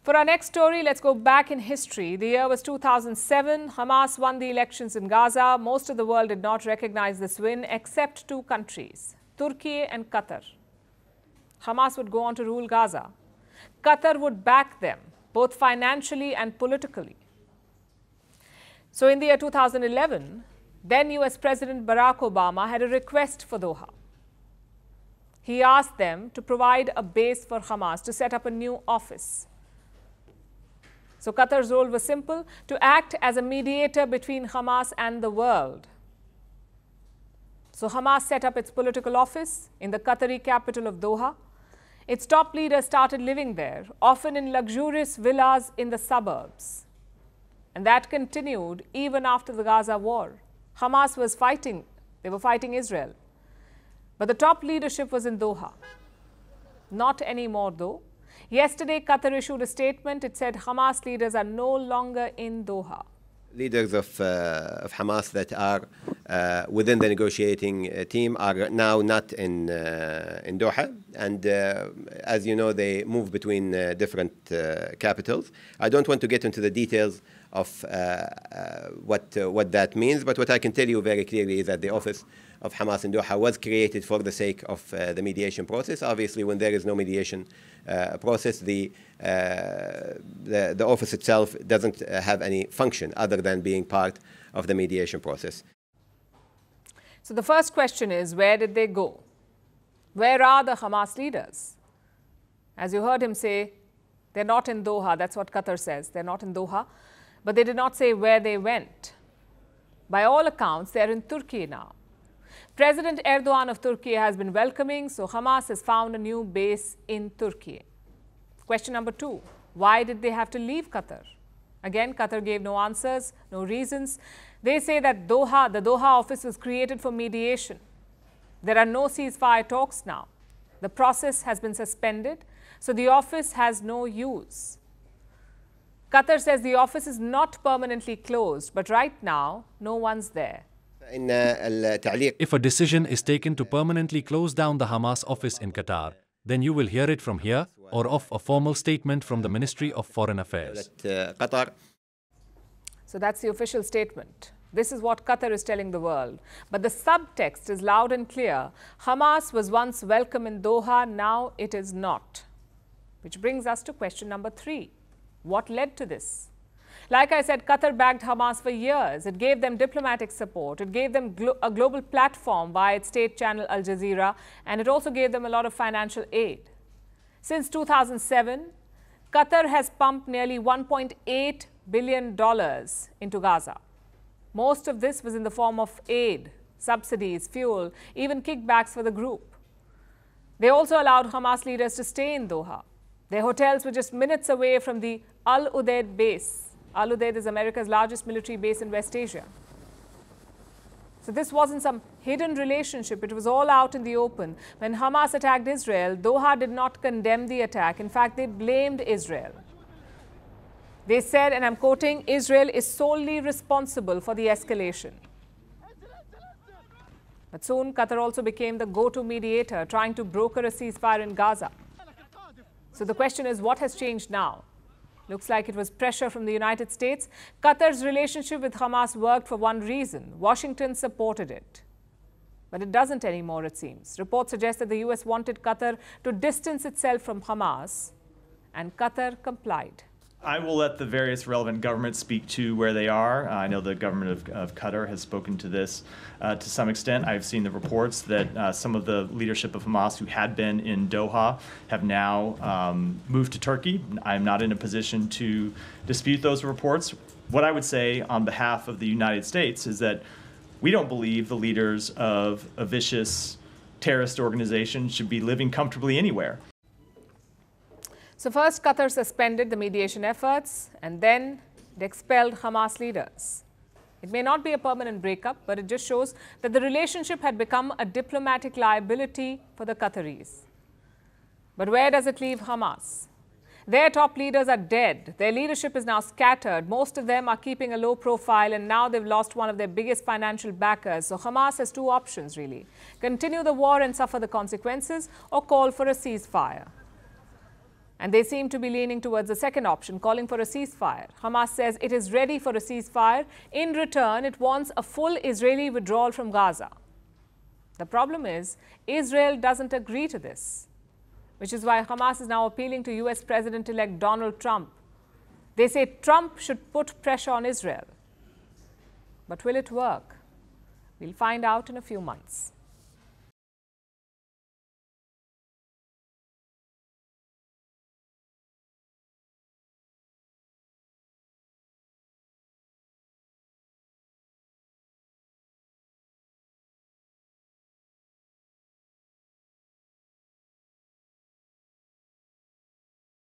For our next story, let's go back in history. The year was 2007. Hamas won the elections in Gaza. Most of the world did not recognize this win except two countries, Turkey and Qatar. Hamas would go on to rule Gaza. Qatar would back them, both financially and politically. So in the year 2011, then US President Barack Obama had a request for Doha. He asked them to provide a base for Hamas to set up a new office. So Qatar's role was simple, to act as a mediator between Hamas and the world. So Hamas set up its political office in the Qatari capital of Doha. Its top leaders started living there, often in luxurious villas in the suburbs. And that continued even after the Gaza war. Hamas was fighting, they were fighting Israel. But the top leadership was in Doha. Not anymore though. Yesterday, Qatar issued a statement. It said Hamas leaders are no longer in Doha. Leaders of Hamas that are within the negotiating team are now not in Doha. And as you know, they move between different capitals. I don't want to get into the details of what that means, but what I can tell you very clearly is that the office of Hamas in Doha was created for the sake of the mediation process. Obviously, when there is no mediation process, the office itself doesn't have any function other than being part of the mediation process. So the first question is, where did they go? Where are the Hamas leaders? As you heard him say, they're not in Doha. That's what Qatar says. They're not in Doha. But they did not say where they went. By all accounts, they're in Turkey now. President Erdogan of Turkey has been welcoming, so Hamas has found a new base in Turkey. Question number two, why did they have to leave Qatar? Again, Qatar gave no answers, no reasons. They say that the Doha office was created for mediation. There are no ceasefire talks now. The process has been suspended, so the office has no use. Qatar says the office is not permanently closed, but right now, no one's there. If a decision is taken to permanently close down the Hamas office in Qatar, then you will hear it from here or of a formal statement from the Ministry of Foreign Affairs. So that's the official statement. This is what Qatar is telling the world. But the subtext is loud and clear. Hamas was once welcome in Doha, now it is not. Which brings us to question number three. What led to this? Like I said, Qatar backed Hamas for years. It gave them diplomatic support. It gave them a global platform via its state channel Al Jazeera, and it also gave them a lot of financial aid. Since 2007, Qatar has pumped nearly $1.8 billion into Gaza. Most of this was in the form of aid, subsidies, fuel, even kickbacks for the group. They also allowed Hamas leaders to stay in Doha. Their hotels were just minutes away from the Al Udeid base. Al Udeid is America's largest military base in West Asia. So this wasn't some hidden relationship. It was all out in the open. When Hamas attacked Israel, Doha did not condemn the attack. In fact, they blamed Israel. They said, and I'm quoting, Israel is solely responsible for the escalation. But soon, Qatar also became the go-to mediator, trying to broker a ceasefire in Gaza. So the question is, what has changed now? Looks like it was pressure from the United States. Qatar's relationship with Hamas worked for one reason. Washington supported it. But it doesn't anymore, it seems. Reports suggest that the US wanted Qatar to distance itself from Hamas, and Qatar complied. I will let the various relevant governments speak to where they are. I know the government of Qatar has spoken to this to some extent. I've seen the reports that some of the leadership of Hamas who had been in Doha have now moved to Turkey. I'm not in a position to dispute those reports. What I would say on behalf of the United States is that we don't believe the leaders of a vicious terrorist organization should be living comfortably anywhere. So first, Qatar suspended the mediation efforts, and then it expelled Hamas leaders. It may not be a permanent breakup, but it just shows that the relationship had become a diplomatic liability for the Qataris. But where does it leave Hamas? Their top leaders are dead. Their leadership is now scattered. Most of them are keeping a low profile, and now they've lost one of their biggest financial backers. So Hamas has two options, really. Continue the war and suffer the consequences, or call for a ceasefire. And they seem to be leaning towards the second option, calling for a ceasefire. Hamas says it is ready for a ceasefire. In return, it wants a full Israeli withdrawal from Gaza. The problem is, Israel doesn't agree to this, which is why Hamas is now appealing to US President-elect Donald Trump. They say Trump should put pressure on Israel. But will it work? We'll find out in a few months.